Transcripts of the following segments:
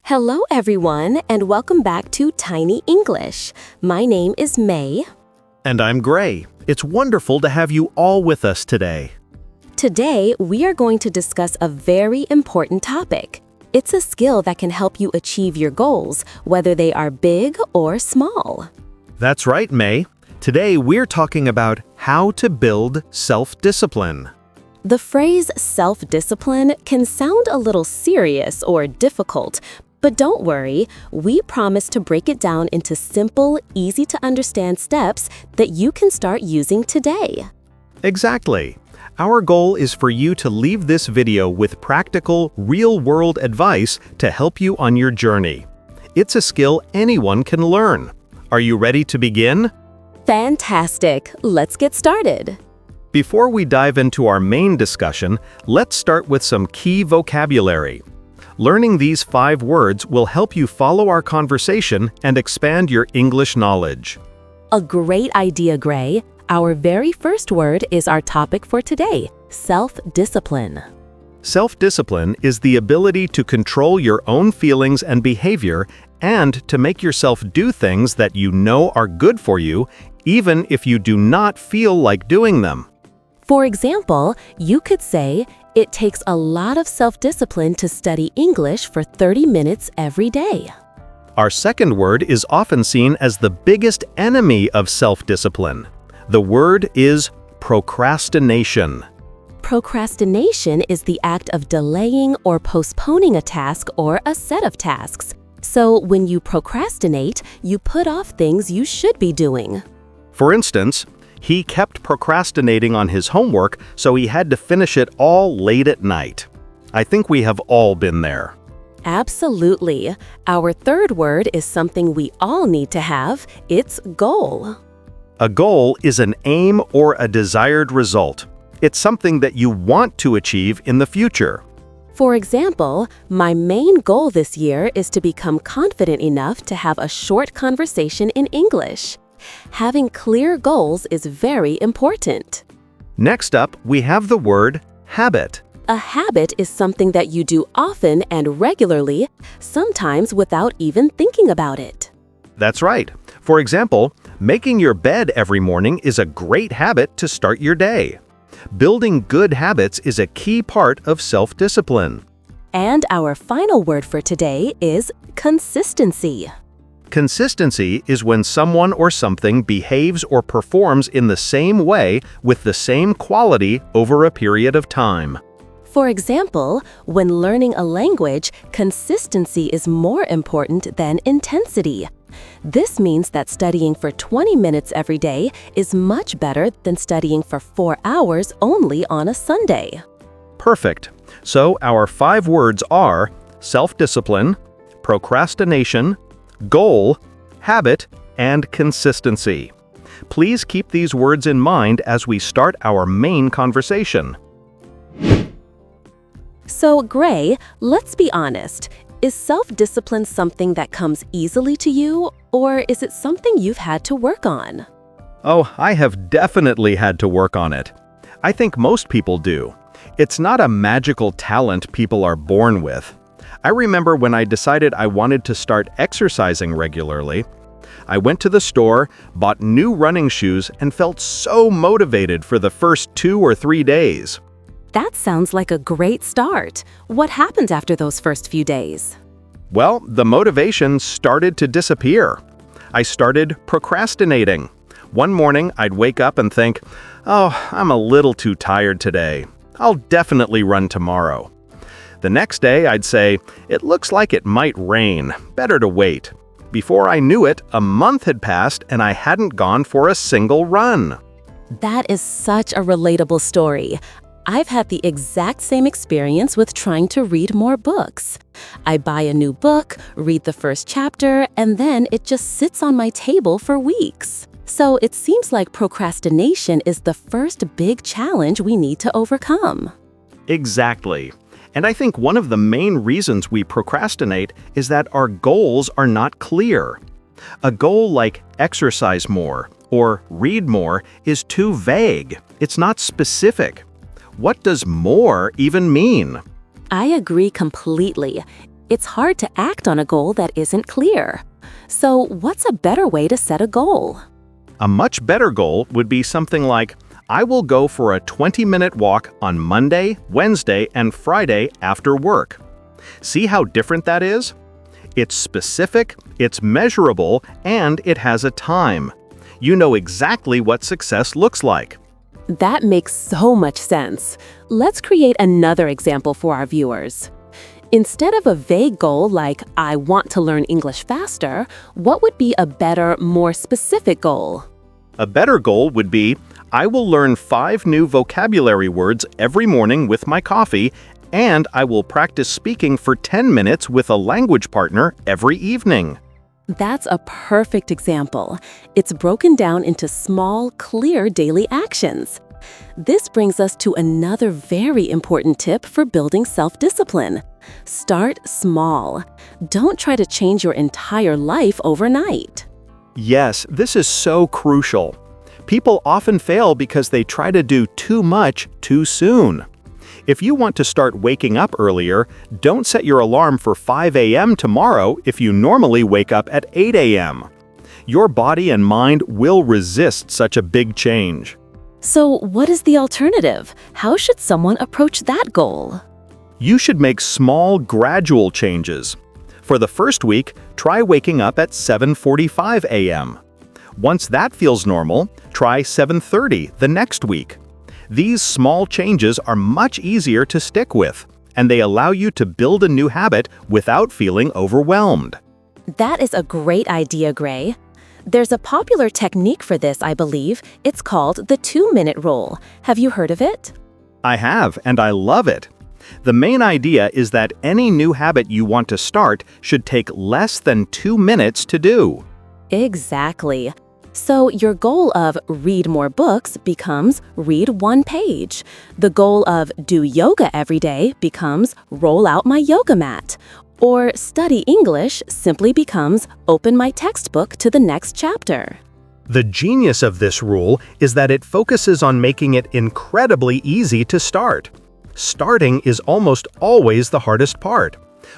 Hello, everyone, and welcome back to Tiny English. My name is May. And I'm Gray. It's wonderful to have you all with us today. Today, we are going to discuss a very important topic. It's a skill that can help you achieve your goals, whether they are big or small. That's right, May. Today, we're talking about how to build self-discipline. The phrase self-discipline can sound a little serious or difficult, but don't worry, we promise to break it down into simple, easy-to-understand steps that you can start using today. Exactly. Our goal is for you to leave this video with practical, real-world advice to help you on your journey. It's a skill anyone can learn. Are you ready to begin? Fantastic! Let's get started. Before we dive into our main discussion, let's start with some key vocabulary. Learning these 5 words will help you follow our conversation and expand your English knowledge. A great idea, Gray. Our very first word is our topic for today, self-discipline. Self-discipline is the ability to control your own feelings and behavior and to make yourself do things that you know are good for you, even if you do not feel like doing them. For example, you could say, it takes a lot of self-discipline to study English for 30 minutes every day. Our second word is often seen as the biggest enemy of self-discipline. The word is procrastination. Procrastination is the act of delaying or postponing a task or a set of tasks. So when you procrastinate, you put off things you should be doing. For instance, he kept procrastinating on his homework, so he had to finish it all late at night. I think we have all been there. Absolutely. Our third word is something we all need to have. It's goal. A goal is an aim or a desired result. It's something that you want to achieve in the future. For example, my main goal this year is to become confident enough to have a short conversation in English. Having clear goals is very important. Next up, we have the word habit. A habit is something that you do often and regularly, sometimes without even thinking about it. That's right. For example, making your bed every morning is a great habit to start your day. Building good habits is a key part of self-discipline. And our final word for today is consistency. Consistency is when someone or something behaves or performs in the same way with the same quality over a period of time. For example, when learning a language, consistency is more important than intensity. This means that studying for 20 minutes every day is much better than studying for 4 hours only on a Sunday. Perfect. So our 5 words are self-discipline, procrastination, goal, habit, and consistency. Please keep these words in mind as we start our main conversation. So, Gray, let's be honest. Is self-discipline something that comes easily to you, or is it something you've had to work on? Oh, I have definitely had to work on it. I think most people do. It's not a magical talent people are born with. I remember when I decided I wanted to start exercising regularly. I went to the store, bought new running shoes, and felt so motivated for the first 2 or 3 days. That sounds like a great start. What happened after those first few days? Well, the motivation started to disappear. I started procrastinating. One morning, I'd wake up and think, "Oh, I'm a little too tired today. I'll definitely run tomorrow." The next day, I'd say, "It looks like it might rain. Better to wait." Before I knew it, a month had passed and I hadn't gone for a single run. That is such a relatable story. I've had the exact same experience with trying to read more books. I buy a new book, read the first chapter, and then it just sits on my table for weeks. So it seems like procrastination is the first big challenge we need to overcome. Exactly. And I think one of the main reasons we procrastinate is that our goals are not clear. A goal like exercise more or read more is too vague. It's not specific. What does more even mean? I agree completely. It's hard to act on a goal that isn't clear. So, what's a better way to set a goal? A much better goal would be something like, I will go for a 20-minute walk on Monday, Wednesday, and Friday after work. See how different that is? It's specific, it's measurable, and it has a time. You know exactly what success looks like. That makes so much sense. Let's create another example for our viewers. Instead of a vague goal like, I want to learn English faster, what would be a better, more specific goal? A better goal would be, I will learn 5 new vocabulary words every morning with my coffee, and I will practice speaking for 10 minutes with a language partner every evening. That's a perfect example. It's broken down into small, clear daily actions. This brings us to another very important tip for building self-discipline. Start small. Don't try to change your entire life overnight. Yes, this is so crucial. People often fail because they try to do too much too soon. If you want to start waking up earlier, don't set your alarm for 5 a.m. tomorrow if you normally wake up at 8 a.m. Your body and mind will resist such a big change. So, what is the alternative? How should someone approach that goal? You should make small, gradual changes. For the first week, try waking up at 7:45 a.m. Once that feels normal, try 7:30 the next week. These small changes are much easier to stick with, and they allow you to build a new habit without feeling overwhelmed. That is a great idea, Gray. There's a popular technique for this, I believe. It's called the 2-minute rule. Have you heard of it? I have, and I love it. The main idea is that any new habit you want to start should take less than 2 minutes to do. Exactly. So your goal of read more books becomes read 1 page. The goal of do yoga every day becomes roll out my yoga mat. Or study English simply becomes open my textbook to the next chapter. The genius of this rule is that it focuses on making it incredibly easy to start. Starting is almost always the hardest part.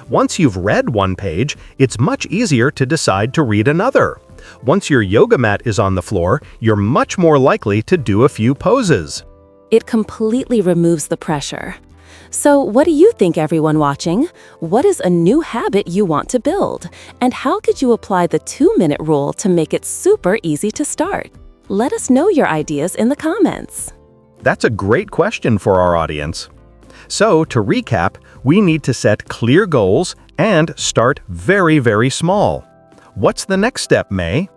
Once you've read 1 page, it's much easier to decide to read another. Once your yoga mat is on the floor, you're much more likely to do a few poses. It completely removes the pressure. So what do you think, everyone watching? What is a new habit you want to build? And how could you apply the 2-minute rule to make it super easy to start? Let us know your ideas in the comments. That's a great question for our audience. So, to recap, we need to set clear goals and start very, very small. What's the next step, May?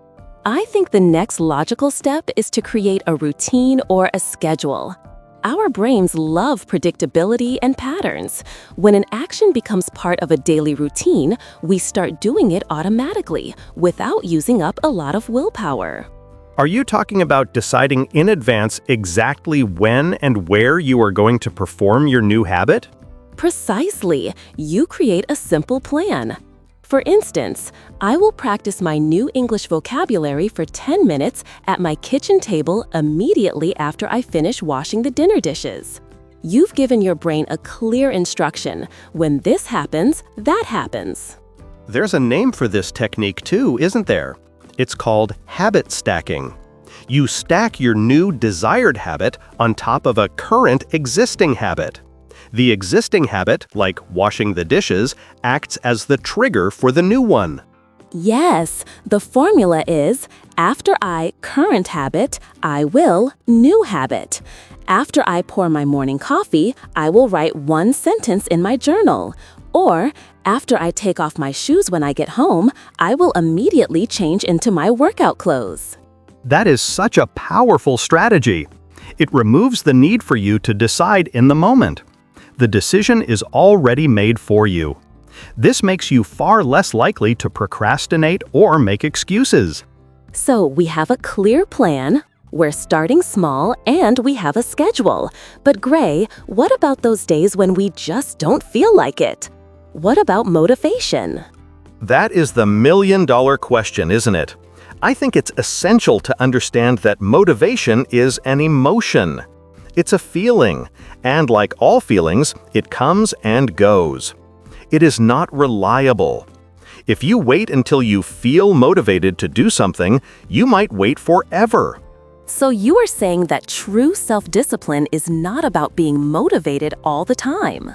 I think the next logical step is to create a routine or a schedule. Our brains love predictability and patterns. When an action becomes part of a daily routine, we start doing it automatically, without using up a lot of willpower. Are you talking about deciding in advance exactly when and where you are going to perform your new habit? Precisely. You create a simple plan. For instance, I will practice my new English vocabulary for 10 minutes at my kitchen table immediately after I finish washing the dinner dishes. You've given your brain a clear instruction. When this happens, that happens. There's a name for this technique too, isn't there? It's called habit stacking. You stack your new desired habit on top of a current existing habit. The existing habit, like washing the dishes, acts as the trigger for the new one. Yes, the formula is after I current habit, I will new habit. After I pour my morning coffee, I will write 1 sentence in my journal. Or after I take off my shoes when I get home, I will immediately change into my workout clothes. That is such a powerful strategy. It removes the need for you to decide in the moment. The decision is already made for you. This makes you far less likely to procrastinate or make excuses. So we have a clear plan, we're starting small, and we have a schedule. But Gray, what about those days when we just don't feel like it? What about motivation? That is the million-dollar question, isn't it? I think it's essential to understand that motivation is an emotion. It's a feeling, and like all feelings, it comes and goes. It is not reliable. If you wait until you feel motivated to do something, you might wait forever. So you are saying that true self-discipline is not about being motivated all the time.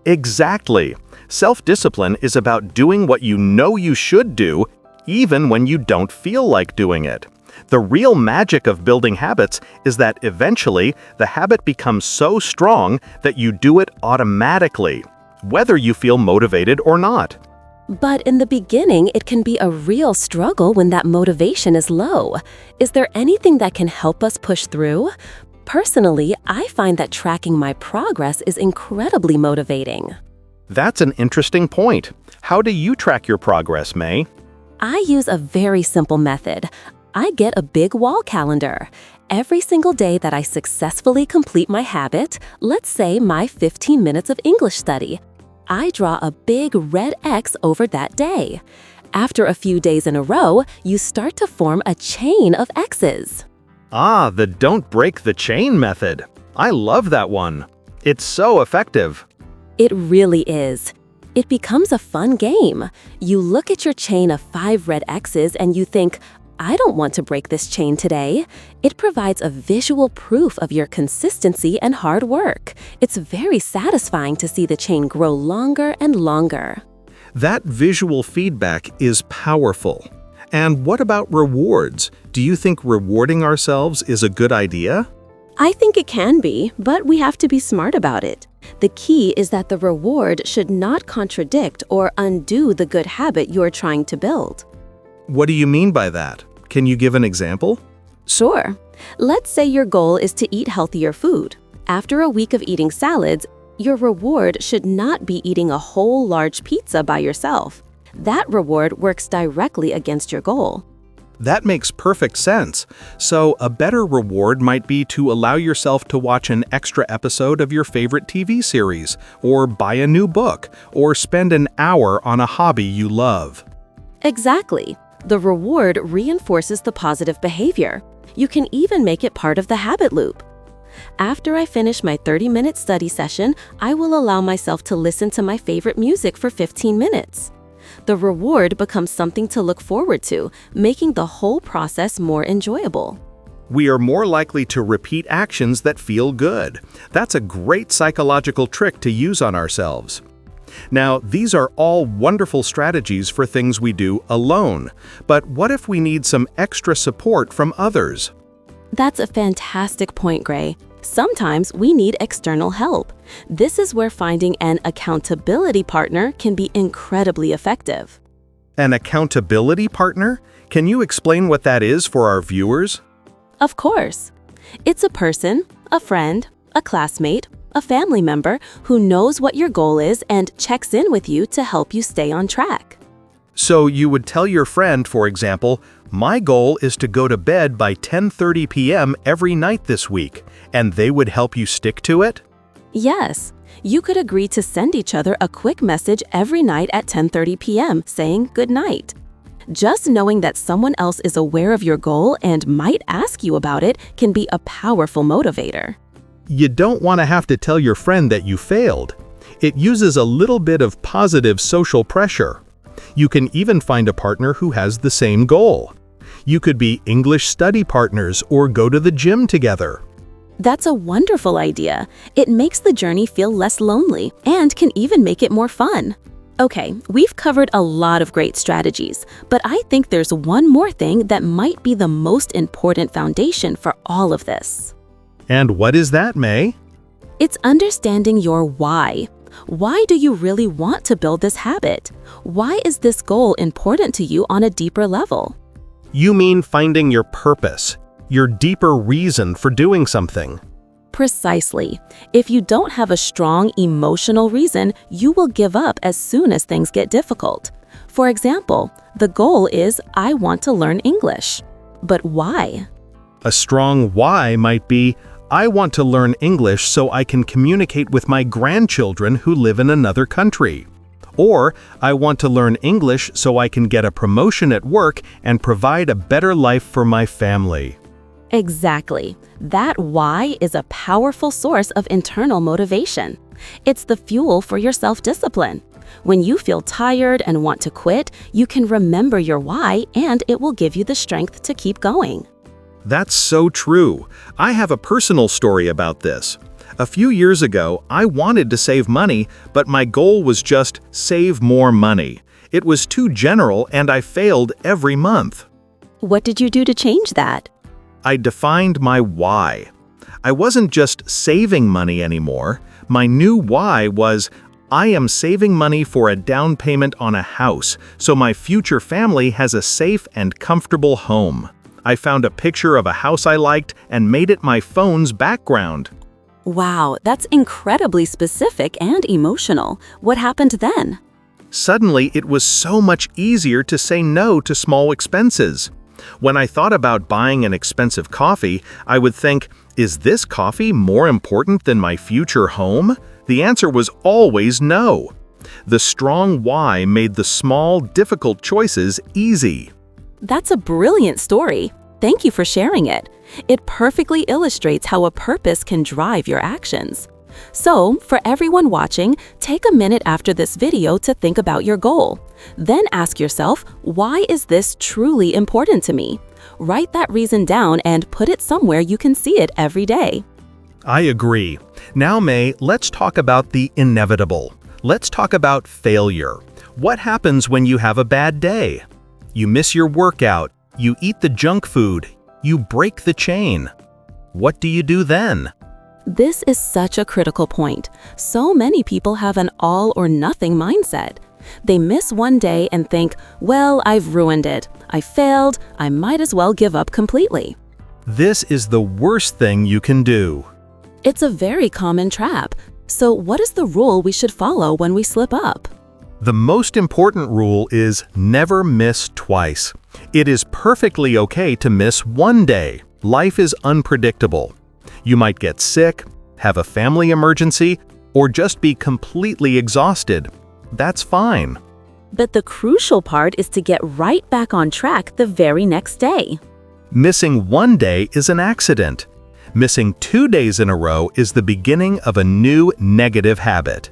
Exactly. Self-discipline is about doing what you know you should do, even when you don't feel like doing it. The real magic of building habits is that eventually the habit becomes so strong that you do it automatically, whether you feel motivated or not. But in the beginning, it can be a real struggle when that motivation is low. Is there anything that can help us push through? Personally, I find that tracking my progress is incredibly motivating. That's an interesting point. How do you track your progress, May? I use a very simple method. I get a big wall calendar. Every single day that I successfully complete my habit, let's say my 15 minutes of English study, I draw a big red X over that day. After a few days in a row, you start to form a chain of X's. Ah, the don't break the chain method. I love that one. It's so effective. It really is. It becomes a fun game. You look at your chain of 5 red X's and you think, I don't want to break this chain today. It provides a visual proof of your consistency and hard work. It's very satisfying to see the chain grow longer and longer. That visual feedback is powerful. And what about rewards? Do you think rewarding ourselves is a good idea? I think it can be, but we have to be smart about it. The key is that the reward should not contradict or undo the good habit you're trying to build. What do you mean by that? Can you give an example? Sure. Let's say your goal is to eat healthier food. After a week of eating salads, your reward should not be eating a whole large pizza by yourself. That reward works directly against your goal. That makes perfect sense. So, a better reward might be to allow yourself to watch an extra episode of your favorite TV series, or buy a new book, or spend an hour on a hobby you love. Exactly. The reward reinforces the positive behavior. You can even make it part of the habit loop. After I finish my 30-minute study session, I will allow myself to listen to my favorite music for 15 minutes. The reward becomes something to look forward to, making the whole process more enjoyable. We are more likely to repeat actions that feel good. That's a great psychological trick to use on ourselves. Now, these are all wonderful strategies for things we do alone. But what if we need some extra support from others? That's a fantastic point, Gray. Sometimes we need external help. This is where finding an accountability partner can be incredibly effective. An accountability partner? Can you explain what that is for our viewers? Of course. It's a person, a friend, a classmate, a family member who knows what your goal is and checks in with you to help you stay on track. So you would tell your friend, for example, my goal is to go to bed by 10:30 p.m. every night this week, and they would help you stick to it? Yes, you could agree to send each other a quick message every night at 10:30 p.m. saying good night. Just knowing that someone else is aware of your goal and might ask you about it can be a powerful motivator. You don't want to have to tell your friend that you failed. It uses a little bit of positive social pressure. You can even find a partner who has the same goal. You could be English study partners or go to the gym together. That's a wonderful idea. It makes the journey feel less lonely and can even make it more fun. Okay, we've covered a lot of great strategies, but I think there's one more thing that might be the most important foundation for all of this. And what is that, May? It's understanding your why. Why do you really want to build this habit? Why is this goal important to you on a deeper level? You mean finding your purpose, your deeper reason for doing something. Precisely. If you don't have a strong emotional reason, you will give up as soon as things get difficult. For example, the goal is, I want to learn English. But why? A strong why might be, I want to learn English so I can communicate with my grandchildren who live in another country. Or, I want to learn English so I can get a promotion at work and provide a better life for my family. Exactly. That why is a powerful source of internal motivation. It's the fuel for your self-discipline. When you feel tired and want to quit, you can remember your why, and it will give you the strength to keep going. That's so true. I have a personal story about this. A few years ago, I wanted to save money, but my goal was just save more money. It was too general and I failed every month. What did you do to change that? I defined my why. I wasn't just saving money anymore. My new why was, I am saving money for a down payment on a house, so my future family has a safe and comfortable home. I found a picture of a house I liked and made it my phone's background. Wow, that's incredibly specific and emotional. What happened then? Suddenly, it was so much easier to say no to small expenses. When I thought about buying an expensive coffee, I would think, is this coffee more important than my future home? The answer was always no. The strong why made the small, difficult choices easy. That's a brilliant story. Thank you for sharing it. It perfectly illustrates how a purpose can drive your actions. So, for everyone watching, take a minute after this video to think about your goal. Then ask yourself, why is this truly important to me? Write that reason down and put it somewhere you can see it every day. I agree. Now, May, let's talk about the inevitable. Let's talk about failure. What happens when you have a bad day? You miss your workout, you eat the junk food, you break the chain. What do you do then? This is such a critical point. So many people have an all-or-nothing mindset. They miss one day and think, well, I've ruined it. I failed. I might as well give up completely. This is the worst thing you can do. It's a very common trap. So what is the rule we should follow when we slip up? The most important rule is never miss twice. It is perfectly okay to miss one day. Life is unpredictable. You might get sick, have a family emergency, or just be completely exhausted. That's fine. But the crucial part is to get right back on track the very next day. Missing one day is an accident. Missing 2 days in a row is the beginning of a new negative habit.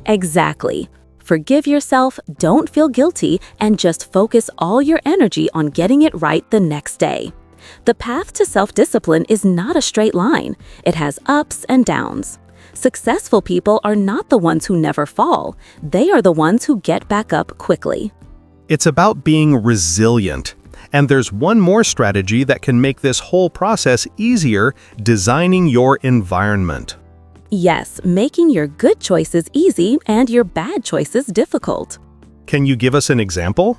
Exactly. Forgive yourself, don't feel guilty, and just focus all your energy on getting it right the next day. The path to self-discipline is not a straight line. It has ups and downs. Successful people are not the ones who never fall. They are the ones who get back up quickly. It's about being resilient. And there's one more strategy that can make this whole process easier: designing your environment. Yes, making your good choices easy and your bad choices difficult. Can you give us an example?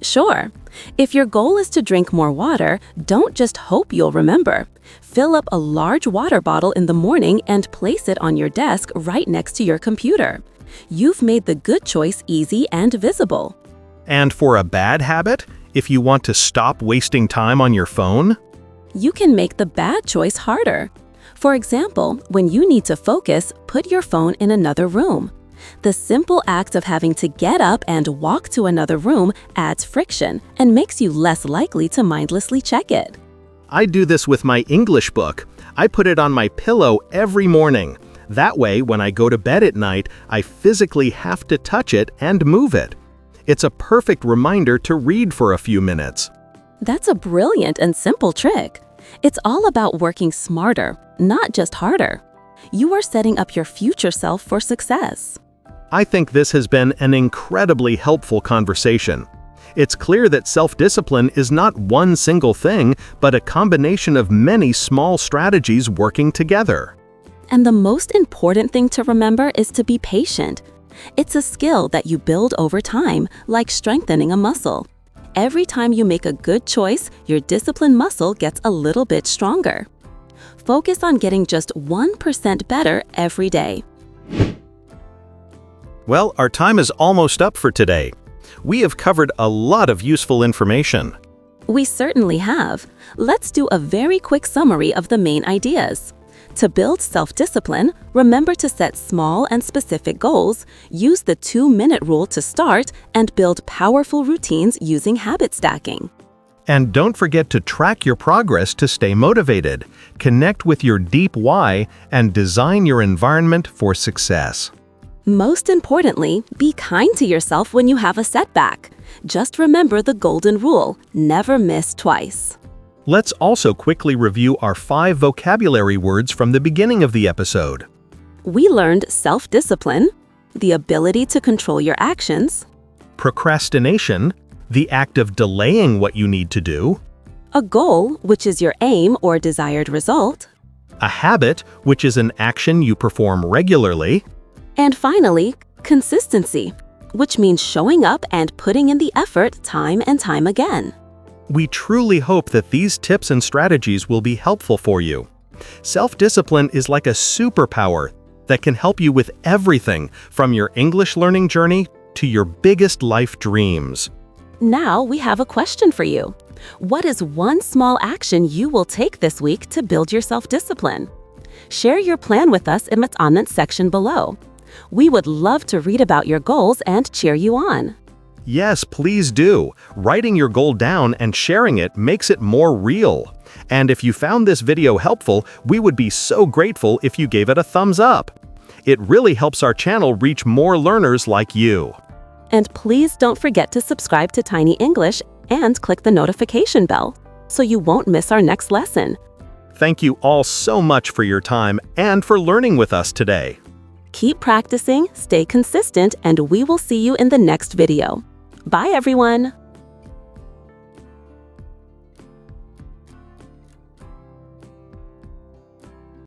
Sure. If your goal is to drink more water, don't just hope you'll remember. Fill up a large water bottle in the morning and place it on your desk right next to your computer. You've made the good choice easy and visible. And for a bad habit, if you want to stop wasting time on your phone, you can make the bad choice harder. For example, when you need to focus, put your phone in another room. The simple act of having to get up and walk to another room adds friction and makes you less likely to mindlessly check it. I do this with my English book. I put it on my pillow every morning. That way, when I go to bed at night, I physically have to touch it and move it. It's a perfect reminder to read for a few minutes. That's a brilliant and simple trick. It's all about working smarter, not just harder. You are setting up your future self for success. I think this has been an incredibly helpful conversation. It's clear that self-discipline is not one single thing, but a combination of many small strategies working together. And the most important thing to remember is to be patient. It's a skill that you build over time, like strengthening a muscle. Every time you make a good choice, your discipline muscle gets a little bit stronger. Focus on getting just 1% better every day. Well, our time is almost up for today. We have covered a lot of useful information. We certainly have. Let's do a very quick summary of the main ideas. To build self-discipline, remember to set small and specific goals, use the 2-minute rule to start, and build powerful routines using habit stacking. And don't forget to track your progress to stay motivated, connect with your deep why, and design your environment for success. Most importantly, be kind to yourself when you have a setback. Just remember the golden rule: never miss twice. Let's also quickly review our 5 vocabulary words from the beginning of the episode. We learned self-discipline, the ability to control your actions, Procrastination, the act of delaying what you need to do. a goal, which is your aim or desired result, A habit, which is an action you perform regularly. and finally, consistency, which means showing up and putting in the effort time and time again. We truly hope that these tips and strategies will be helpful for you. Self-discipline is like a superpower that can help you with everything from your English learning journey to your biggest life dreams. Now we have a question for you. What is one small action you will take this week to build your self-discipline? Share your plan with us in the comments section below. We would love to read about your goals and cheer you on. Yes, please do. Writing your goal down and sharing it makes it more real. And if you found this video helpful, we would be so grateful if you gave it a thumbs up. It really helps our channel reach more learners like you. And please don't forget to subscribe to Tiny English and click the notification bell so you won't miss our next lesson. Thank you all so much for your time and for learning with us today. Keep practicing, stay consistent, and we will see you in the next video. Bye, everyone!